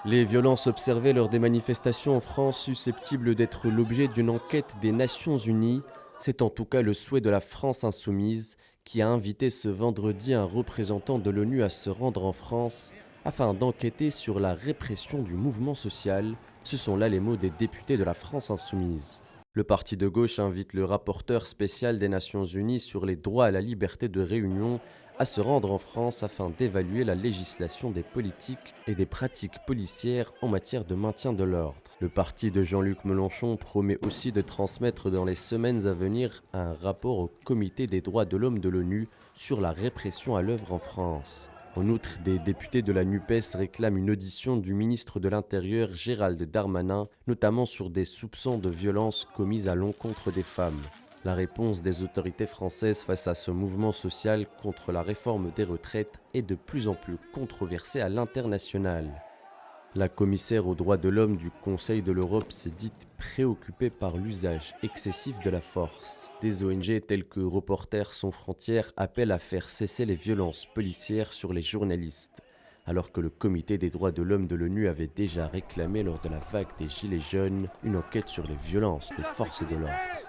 Les violences observées lors des manifestations en France susceptibles d'être l'objet d'une enquête des Nations Unies, c'est en tout cas le souhait de la France insoumise qui a invité ce vendredi un représentant de l'ONU à se rendre en France afin d'enquêter sur la répression du mouvement social. Ce sont là les mots des députés de la France insoumise. Le parti de gauche invite le rapporteur spécial des Nations Unies sur les droits à la liberté de réunion à se rendre en France afin d'évaluer la législation des politiques et des pratiques policières en matière de maintien de l'ordre. Le parti de Jean-Luc Mélenchon promet aussi de transmettre dans les semaines à venir un rapport au Comité des droits de l'homme de l'ONU sur la répression à l'œuvre en France. En outre, des députés de la NUPES réclament une audition du ministre de l'Intérieur Gérald Darmanin, notamment sur des soupçons de violences commises à l'encontre des femmes. La réponse des autorités françaises face à ce mouvement social contre la réforme des retraites est de plus en plus controversée à l'international. La commissaire aux droits de l'homme du Conseil de l'Europe s'est dite préoccupée par l'usage excessif de la force. Des ONG telles que Reporters sans frontières appellent à faire cesser les violences policières sur les journalistes, alors que le Comité des droits de l'homme de l'ONU avait déjà réclamé lors de la vague des Gilets jaunes une enquête sur les violences des forces de l'ordre.